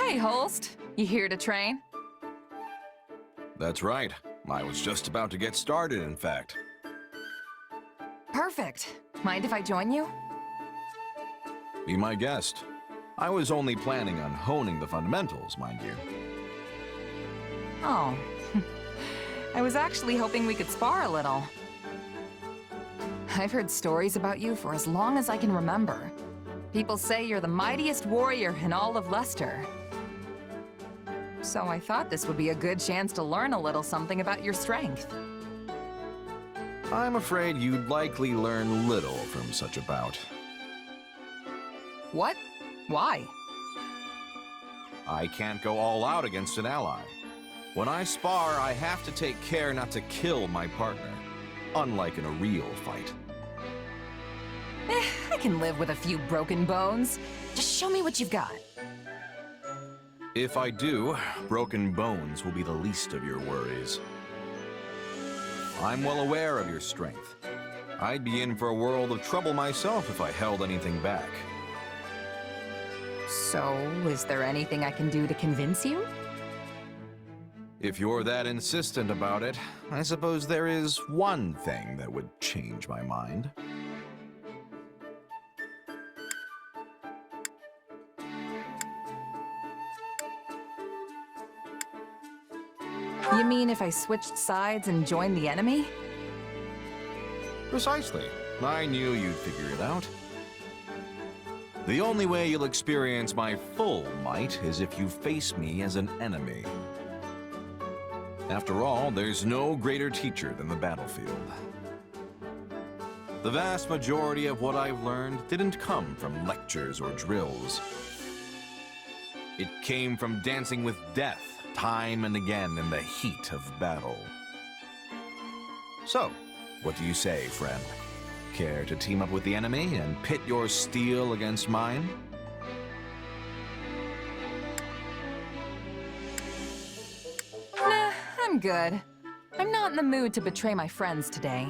Hey, Holst. You here to train? That's right. I was just about to get started, in fact. Perfect. Mind if I join you? Be my guest. I was only planning on honing the fundamentals, mind you. Oh. I was actually hoping we could spar a little. I've heard stories about you for as long as I can remember. People say you're the mightiest warrior in all of Leicester. So I thought this would be a good chance to learn a little something about your strength. I'm afraid you'd likely learn little from such a bout. What? Why? I can't go all out against an ally. When I spar, I have to take care not to kill my partner, unlike in a real fight. I can live with a few broken bones. Just show me what you've got. If I do, broken bones will be the least of your worries. I'm well aware of your strength. I'd be in for a world of trouble myself if I held anything back. So, is there anything I can do to convince you? If you're that insistent about it, I suppose there is one thing that would change my mind. You mean if I switched sides and joined the enemy? Precisely. I knew you'd figure it out. The only way you'll experience my full might is if you face me as an enemy. After all, there's no greater teacher than the battlefield. The vast majority of what I've learned didn't come from lectures or drills. It came from dancing with death time and again in the heat of battle. So, what do you say, friend? Care to team up with the enemy and pit your steel against mine? Nah, I'm good. I'm not in the mood to betray my friends today.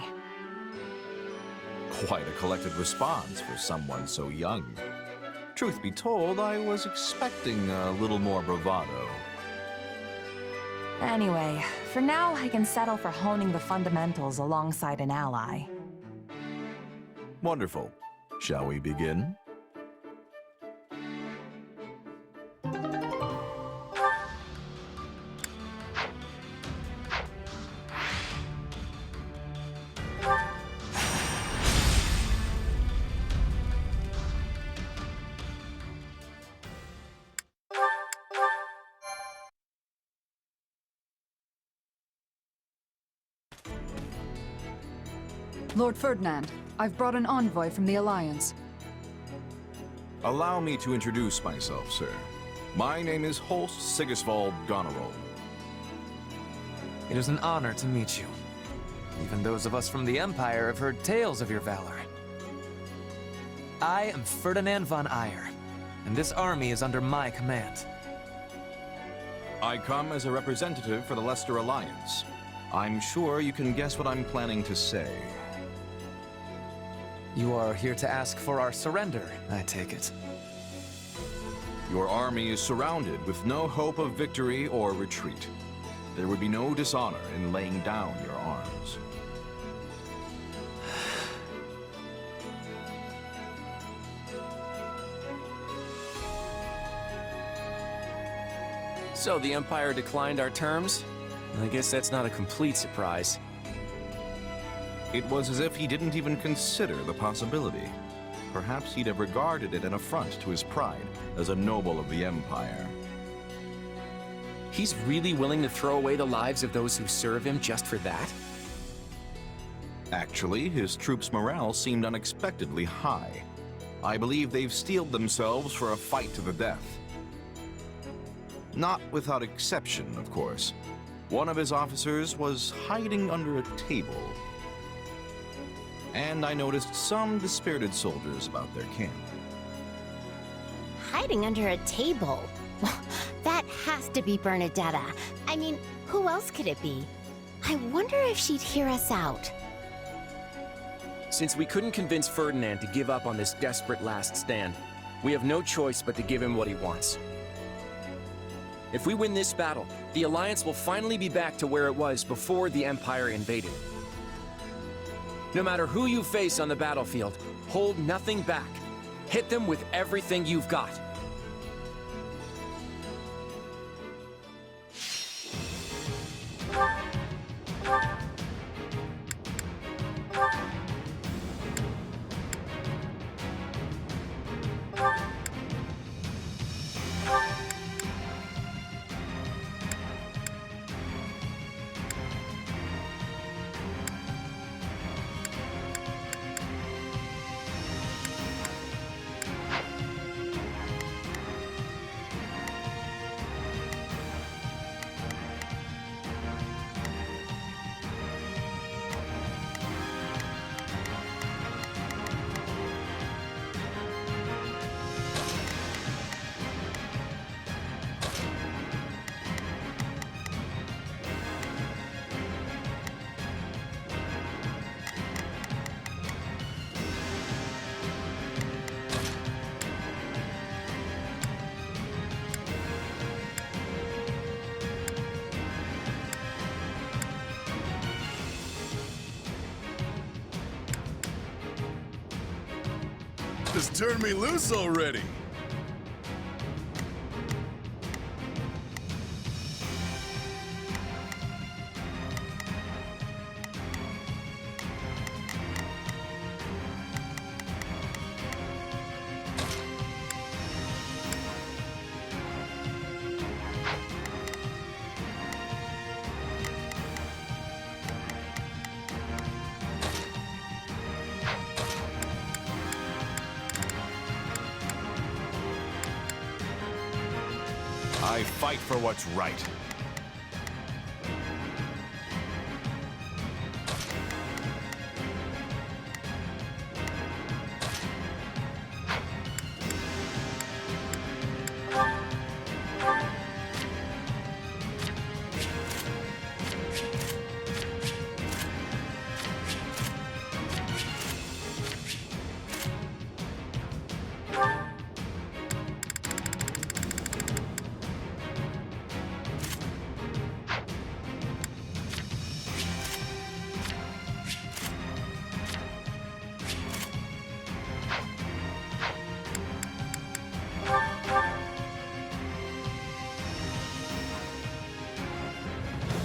Quite a collected response for someone so young. Truth be told, I was expecting a little more bravado. Anyway, for now I can settle for honing the fundamentals alongside an ally. Wonderful. Shall we begin? Lord Ferdinand, I've brought an envoy from the Alliance. Allow me to introduce myself, sir. My name is Holst Sigisvald Goneril. It is an honor to meet you. Even those of us from the Empire have heard tales of your valor. I am Ferdinand von Eyre, and this army is under my command. I come as a representative for the Leicester Alliance. I'm sure you can guess what I'm planning to say. You are here to ask for our surrender, I take it. Your army is surrounded with no hope of victory or retreat. There would be no dishonor in laying down your arms. So the Empire declined our terms? I guess that's not a complete surprise. It was as if he didn't even consider the possibility. Perhaps he'd have regarded it an affront to his pride as a noble of the Empire. He's really willing to throw away the lives of those who serve him just for that? Actually, his troops' morale seemed unexpectedly high. I believe they've steeled themselves for a fight to the death. Not without exception, of course. One of his officers was hiding under a table. And I noticed some dispirited soldiers about their camp. Hiding under a table? That has to be Bernadetta. I mean, who else could it be? I wonder if she'd hear us out. Since we couldn't convince Ferdinand to give up on this desperate last stand, we have no choice but to give him what he wants. If we win this battle, the Alliance will finally be back to where it was before the Empire invaded. No matter who you face on the battlefield, hold nothing back. Hit them with everything you've got. Just turn me loose already. I fight for what's right.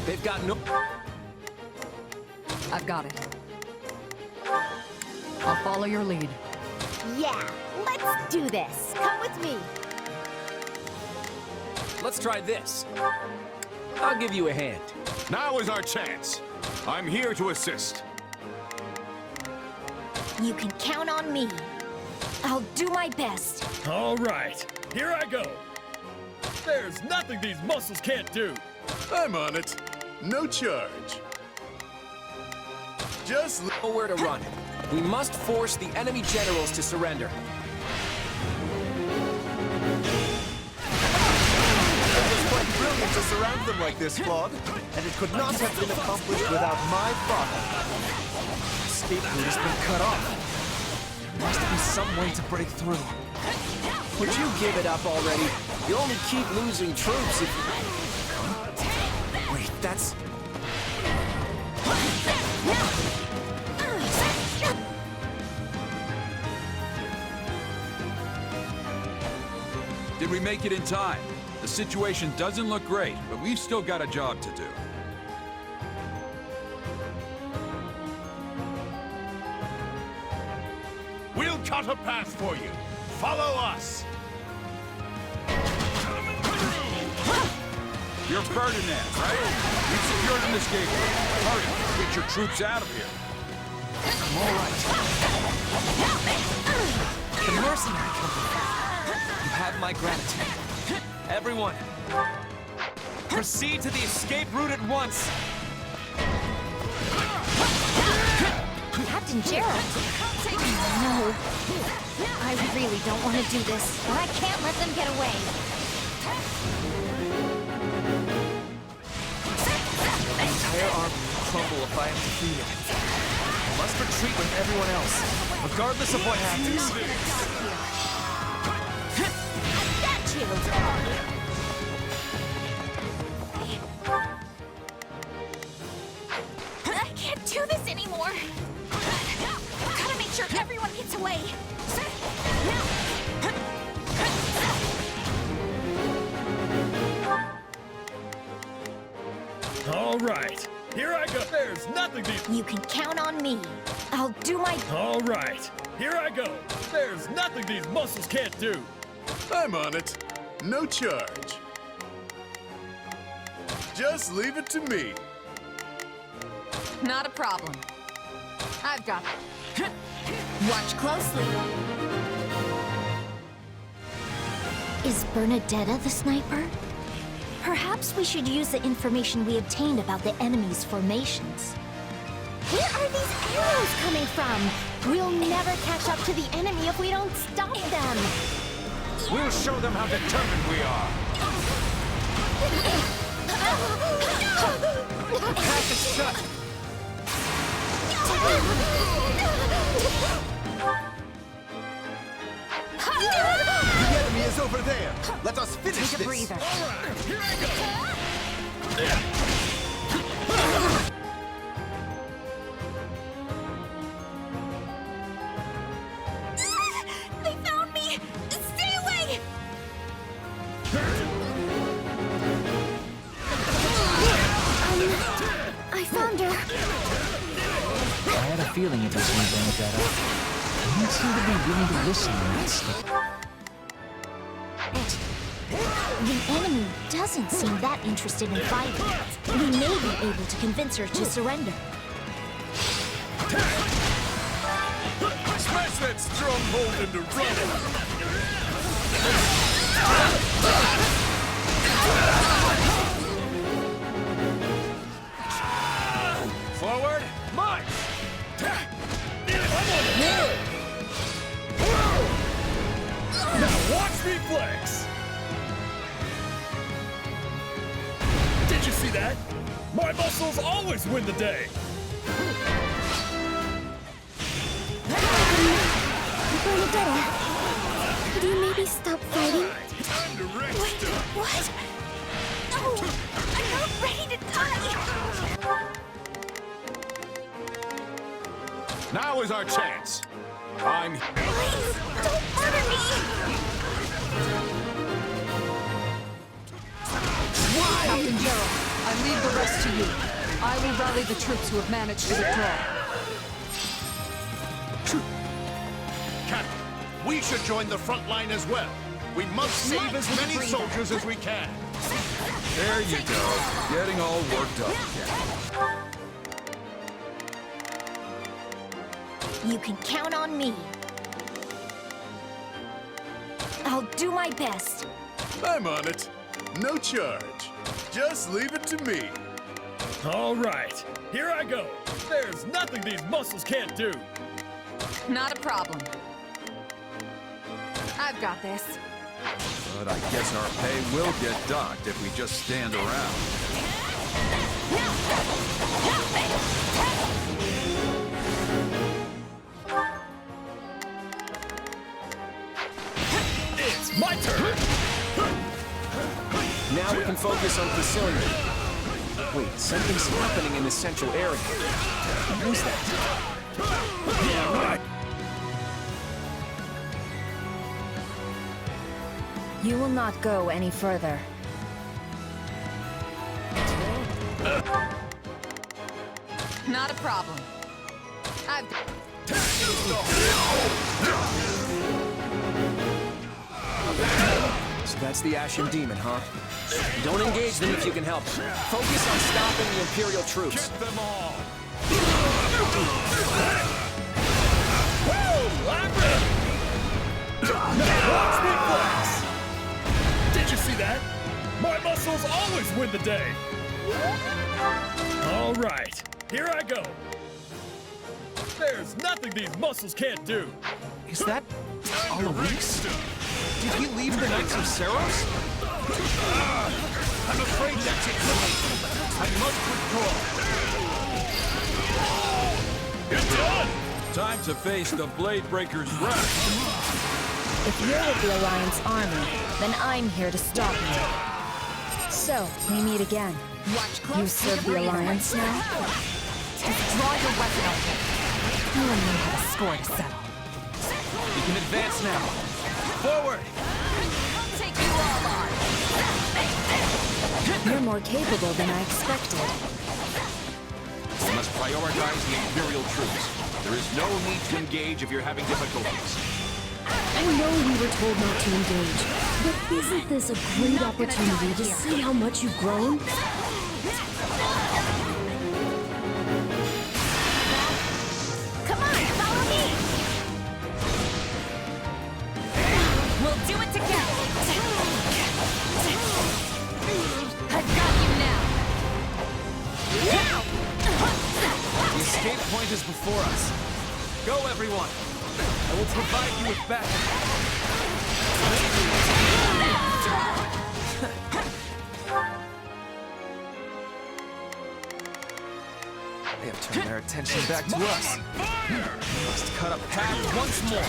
They've got no... I've got it. I'll follow your lead. Yeah, let's do this. Come with me. Let's try this. I'll give you a hand. Now is our chance. I'm here to assist. You can count on me. I'll do my best. All right, here I go. There's nothing these muscles can't do. I'm on it. No charge. Just Know where to run. We must force the enemy generals to surrender. It was quite brilliant to surround them like this, Claude. And it could not have been accomplished without my father. Escape route has been cut off. There must be some way to break through. Would you give it up already? You only keep losing troops if... Wait, that's... Did we make it in time? The situation doesn't look great, but we've still got a job to do. we'll cut a path for you. Follow us. You're Ferdinand, right? We've secured an escape route. Hurry, get your troops out of here. I'm all right. The mercenary company. You have my gratitude. Everyone, proceed to the escape route at once. Captain Gerald. No. I really don't want to do this, but I can't let them get away. The entire army will crumble if I am defeated. I must retreat with everyone else, regardless of what happens. I got you! can't do this anymore. Gotta make sure everyone gets away. All right, here I go. There's nothing these... You can count on me. I'll do my... All right, here I go. There's nothing these muscles can't do. I'm on it. No charge. Just leave it to me. Not a problem. I've got it. Watch closely. Is Bernadetta the sniper? Perhaps we should use the information we obtained about the enemy's formations. Where are these arrows coming from? We'll never catch up to the enemy if we don't stop them. We'll show them how determined we are. Pack is shut. The enemy is over there. Let us finish Take a this. breather. All right, here I go. They found me! Stay away! I found her. I had a feeling it was you, Bernadetta. You don't seem to be willing to listen in that stuff. The enemy doesn't seem that interested in fighting. We may be able to convince her to surrender. Smash that stronghold into rubble. Forward, march! Now watch me flex. Did you see that? My muscles always win the day. Bernadetta, could you maybe stop fighting? Time to wreck Wait, stuff. what? No, I'm not ready to die. Now is our chance. I'm... Please, don't murder me. Captain Gerald, I leave the rest to you. I will rally the troops who have managed to withdraw. Captain, we should join the front line as well. We must save as many soldiers as we can. There you go. Getting all worked up. You can count on me. I'll do my best. I'm on it. No charge. Just leave it to me. All right, here I go. There's nothing these muscles can't do. Not a problem. I've got this. But I guess our pay will get docked if we just stand around. It's my turn. Now we can focus on pursuing them. Wait, something's happening in the central area. Who's that? Yeah, right. You will not go any further. Not a problem. I've got... So that's the Ashen Demon, huh? Don't engage them if you can help. Focus on stopping the Imperial troops. Get them all. Woo! I'm ready. Now watch me flex. Did you see that? My muscles always win the day. All right, here I go. There's nothing these muscles can't do. Is that Alois? Did he leave the Knights of Seros? I'm afraid that's it for me. I must withdraw. You're done. Time to face the Blade Breaker's wrath. If you're with the Alliance army, then I'm here to stop you. So, we meet again. Watch close. You serve the Alliance now? Just draw your weapon on him. You and me have a score to settle. We can advance now. Forward! I'll take you all on. You're more capable than I expected. We must prioritize the Imperial troops. There is no need to engage if you're having difficulties. I know we were told not to engage, but isn't this a great opportunity to see how much you've grown? Come on, follow me! We'll do it together. I've got you now. The escape point is before us. Go, everyone! I will provide you with backup. They have turned their attention back to us. Must cut a path once more.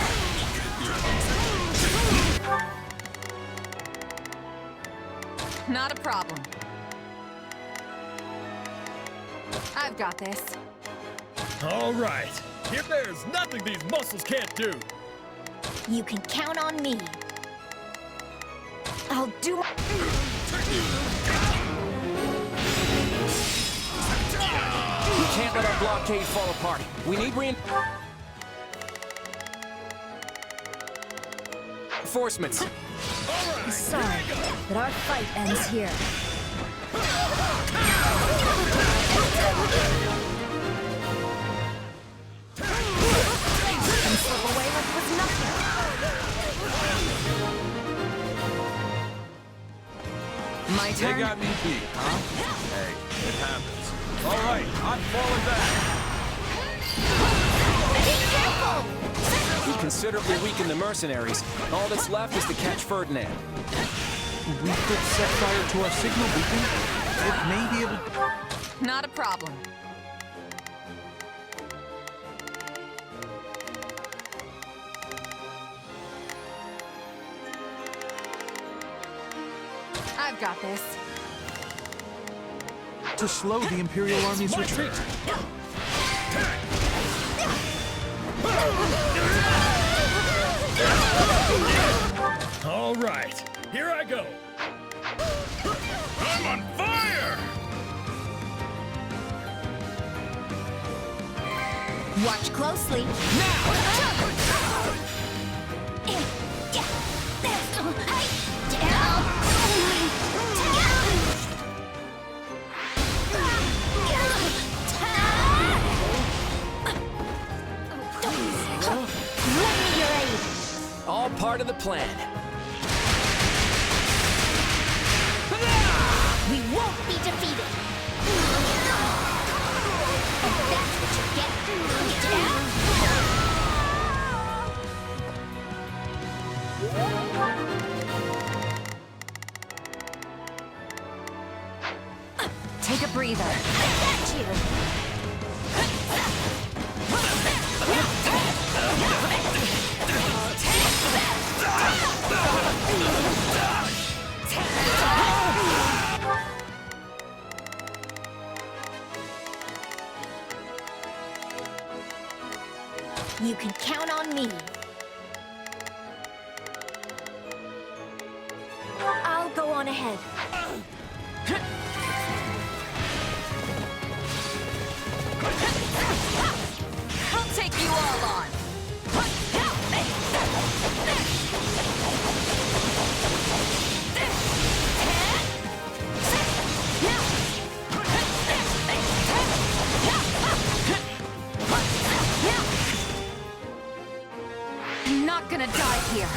Not a problem. I've got this. All right. Here there's nothing these muscles can't do. You can count on me. I'll do my... We can't let our blockade fall apart. We need reinforcements. Sorry, but our fight ends here. And slip away like it was nothing. My They turn. got me beat, huh? Hey, it happens. All right, I'm falling back. We considerably weakened the mercenaries. All that's left is to catch Ferdinand. We could set fire to our signal beacon. It may be able... Not a problem. I've got this. to slow the Imperial Army's retreat. All right, here I go. I'm on fire! Watch closely. All part of the plan. We won't be defeated. And that's what you get. Take a breather. I got you. You can count on me. I'll go on ahead. I'll take you all on. I'm not gonna die here.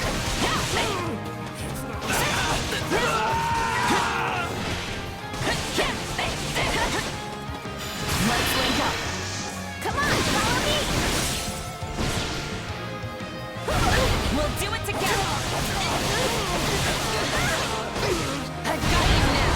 Let's link up. Come on, follow me. We'll do it together. I've got you now.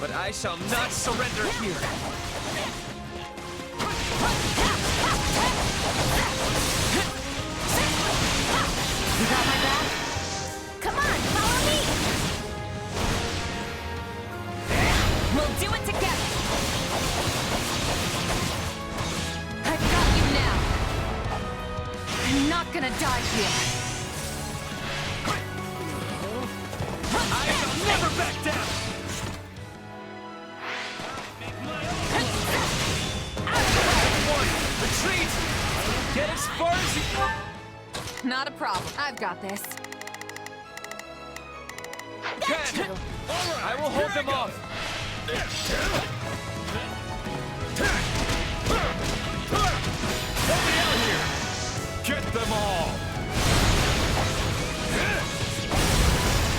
but I shall not surrender here. You got my back? Come on, follow me! We'll do it together! I've got you now! I'm not gonna die here! I shall never back down! Everyone, retreat! Get as far as you... Not a problem. I've got this. can! I will hold them off! Help me out here! Get them all!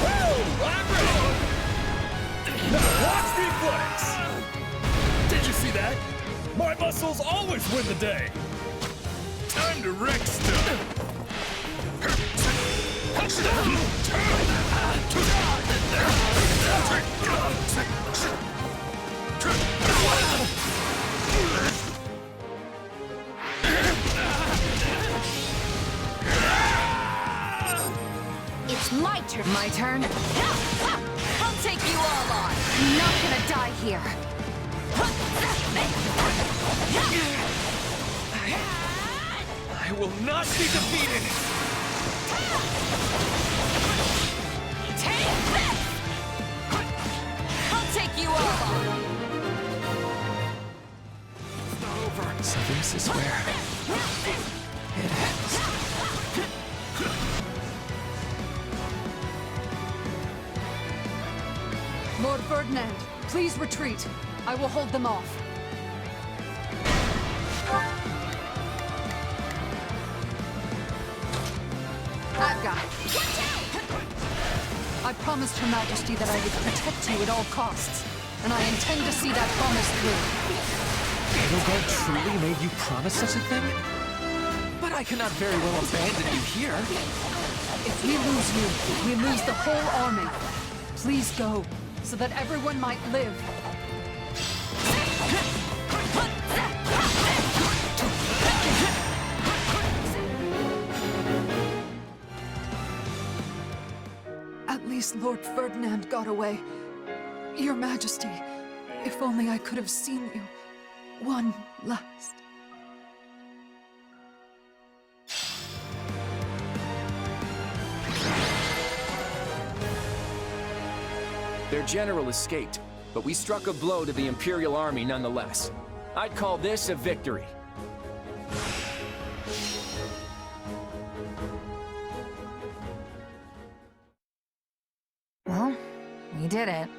Woo! I'm ready! Now watch me flex! Did you see that? My muscles always win the day! Time to wreck stuff! It's my turn. My turn? I'll take you all on! I'm not gonna die here! I will not be defeated! Take this! I'll take you all on! It's not over. So this is where it ends. Lord Ferdinand, please retreat. I will hold them off. I've got it. I promised Her Majesty that I would protect you at all costs, and I intend to see that promise through. Edelgard truly made you promise such a thing? But I cannot very well abandon you here. If we lose you, we lose the whole army. Please go, so that everyone might live. At least Lord Ferdinand got away. Your Majesty, if only I could have seen you one last. Their general escaped, but we struck a blow to the Imperial army nonetheless. I'd call this a victory. Well, we did it.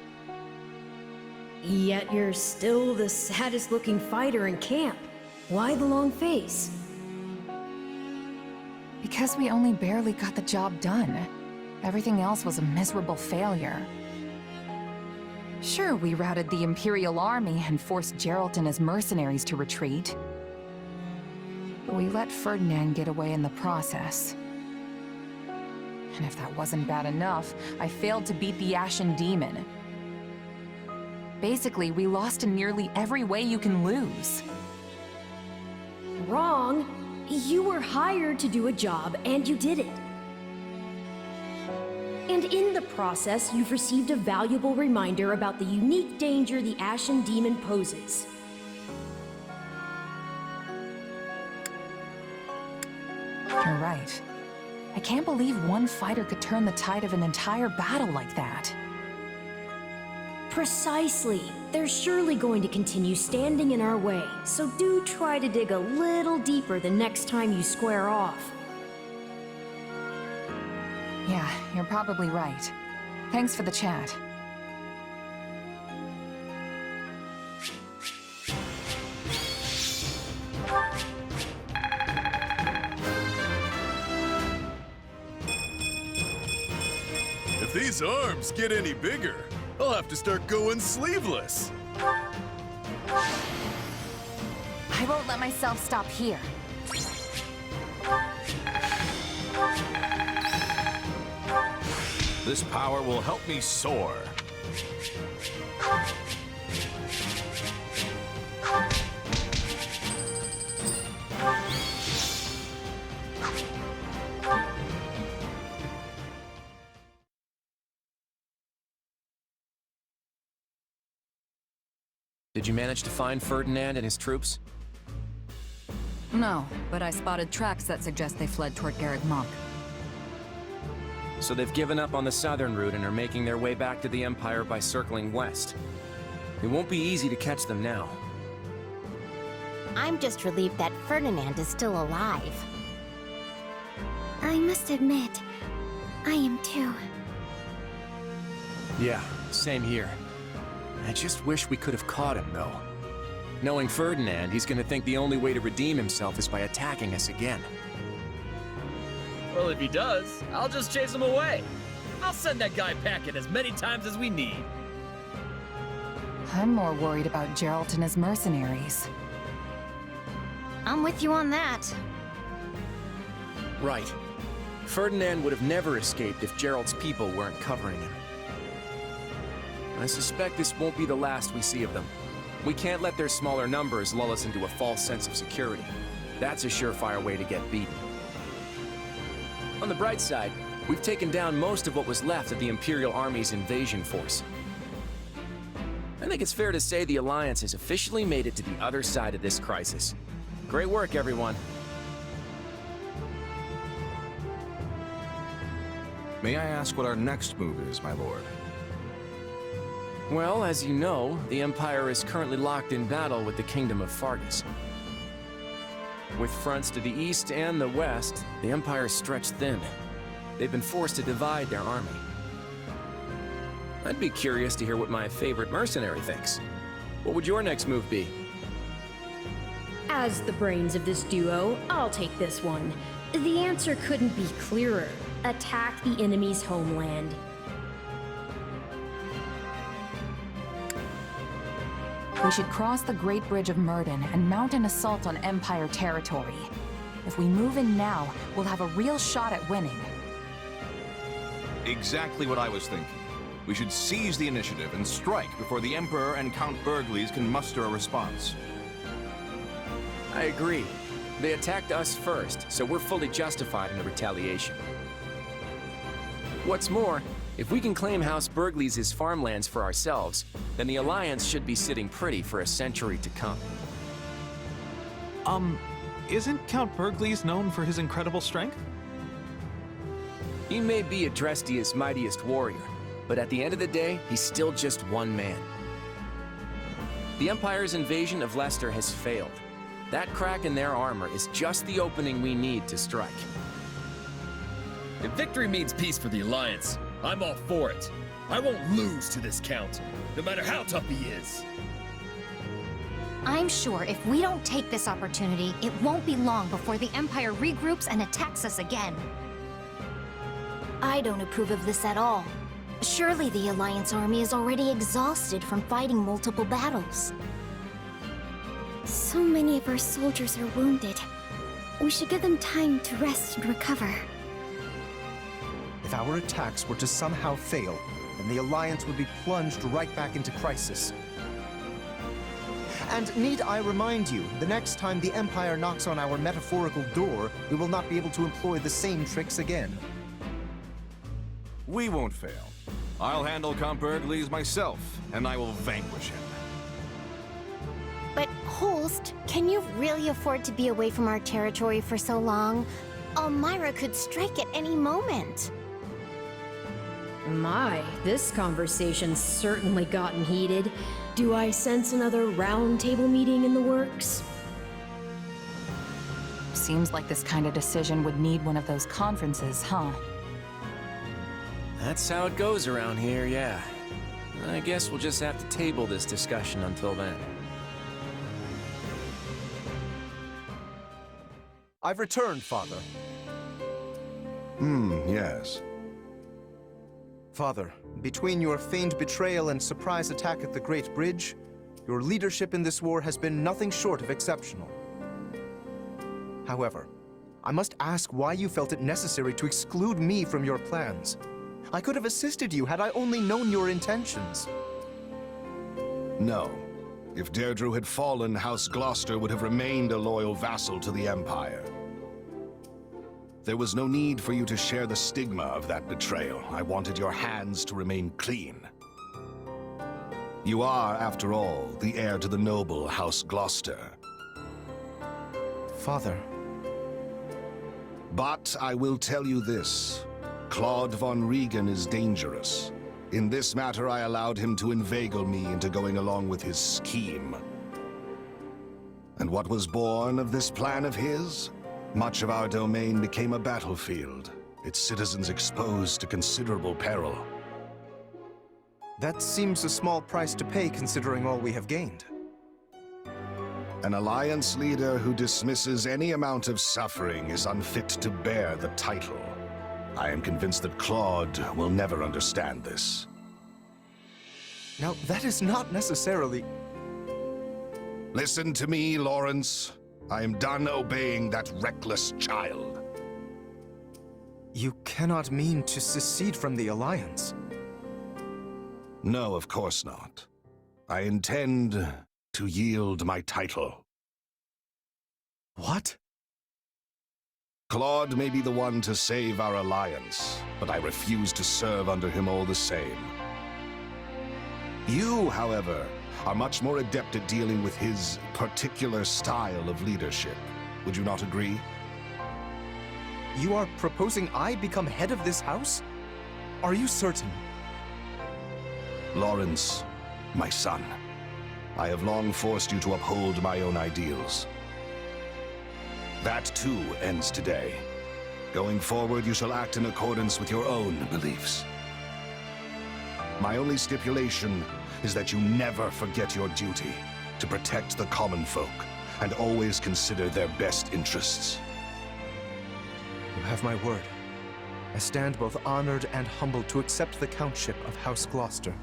Yet you're still the saddest looking fighter in camp. Why the long face? Because we only barely got the job done. Everything else was a miserable failure. Sure, we routed the Imperial army and forced Geralt and his mercenaries to retreat. But we let Ferdinand get away in the process. And if that wasn't bad enough, I failed to beat the Ashen Demon. Basically, we lost in nearly every way you can lose. Wrong. You were hired to do a job, and you did it. And in the process, you've received a valuable reminder about the unique danger the Ashen Demon poses. You're right. I can't believe one fighter could turn the tide of an entire battle like that. Precisely. They're surely going to continue standing in our way, so do try to dig a little deeper the next time you square off. Yeah, you're probably right. Thanks for the chat. If these arms get any bigger, I'll have to start going sleeveless. I won't let myself stop here. This power will help me soar. Did you manage to find Ferdinand and his troops? No, but I spotted tracks that suggest they fled toward Garreg Mach. So they've given up on the southern route and are making their way back to the Empire by circling west. It won't be easy to catch them now. I'm just relieved that Ferdinand is still alive. I must admit, I am too. Yeah, same here. I just wish we could have caught him, though. Knowing Ferdinand, he's gonna think the only way to redeem himself is by attacking us again. Well, if he does, I'll just chase him away. I'll send that guy packing as many times as we need. I'm more worried about Geralt and his mercenaries. I'm with you on that. Right. Ferdinand would have never escaped if Geralt's people weren't covering him. I suspect this won't be the last we see of them. We can't let their smaller numbers lull us into a false sense of security. That's a surefire way to get beaten. On the bright side, we've taken down most of what was left of the Imperial Army's invasion force. I think it's fair to say the Alliance has officially made it to the other side of this crisis. Great work, everyone. May I ask what our next move is, my lord? Well, as you know, the Empire is currently locked in battle with the Kingdom of Fargus. With fronts to the east and the west, the Empire's stretched thin. They've been forced to divide their army. I'd be curious to hear what my favorite mercenary thinks. What would your next move be? As the brains of this duo, I'll take this one. The answer couldn't be clearer. Attack the enemy's homeland. We should cross the Great Bridge of Myrddin and mount an assault on Empire territory. If we move in now, we'll have a real shot at winning. Exactly what I was thinking. We should seize the initiative and strike before the Emperor and Count Bergliez can muster a response. I agree. They attacked us first, so we're fully justified in the retaliation. What's more, if we can claim House Bergliez's farmlands for ourselves, then the Alliance should be sitting pretty for a century to come. Isn't Count Bergliez known for his incredible strength? He may be Adrestia's mightiest warrior, but at the end of the day, he's still just one man. The Empire's invasion of Leicester has failed. That crack in their armor is just the opening we need to strike. If victory means peace for the Alliance, I'm all for it. I won't lose to this Count, no matter how tough he is. I'm sure if we don't take this opportunity, it won't be long before the Empire regroups and attacks us again. I don't approve of this at all. Surely the Alliance army is already exhausted from fighting multiple battles. So many of our soldiers are wounded. We should give them time to rest and recover. If our attacks were to somehow fail, then the Alliance would be plunged right back into crisis. And need I remind you, the next time the Empire knocks on our metaphorical door, we will not be able to employ the same tricks again. We won't fail. I'll handle Count Bergliez myself, and I will vanquish him. But Holst, can you really afford to be away from our territory for so long? Elmira could strike at any moment. My, this conversation's certainly gotten heated. Do I sense another round table meeting in the works? Seems like this kind of decision would need one of those conferences, huh? That's how it goes around here, yeah. I guess we'll just have to table this discussion until then. I've returned, Father. Yes. Father, between your feigned betrayal and surprise attack at the Great Bridge, your leadership in this war has been nothing short of exceptional. However, I must ask why you felt it necessary to exclude me from your plans. I could have assisted you had I only known your intentions. No. If Deirdre had fallen, House Gloucester would have remained a loyal vassal to the Empire. There was no need for you to share the stigma of that betrayal. I wanted your hands to remain clean. You are, after all, the heir to the noble House Gloucester. Father. But I will tell you this. Claude von Regan is dangerous. In this matter, I allowed him to inveigle me into going along with his scheme. And what was born of this plan of his? Much of our domain became a battlefield, its citizens exposed to considerable peril. That seems a small price to pay considering all we have gained. An alliance leader who dismisses any amount of suffering is unfit to bear the title. I am convinced that Claude will never understand this. Now, that is not necessarily... Listen to me, Lawrence. I am done obeying that reckless child. You cannot mean to secede from the Alliance. No, of course not. I intend to yield my title. What? Claude may be the one to save our alliance, but I refuse to serve under him all the same. You, however, are much more adept at dealing with his particular style of leadership. Would you not agree? You are proposing I become head of this house? Are you certain? Lawrence, my son, I have long forced you to uphold my own ideals. That too ends today. Going forward, you shall act in accordance with your own beliefs. My only stipulation is that you never forget your duty to protect the common folk and always consider their best interests. You have my word. I stand both honored and humbled to accept the countship of House Gloucester.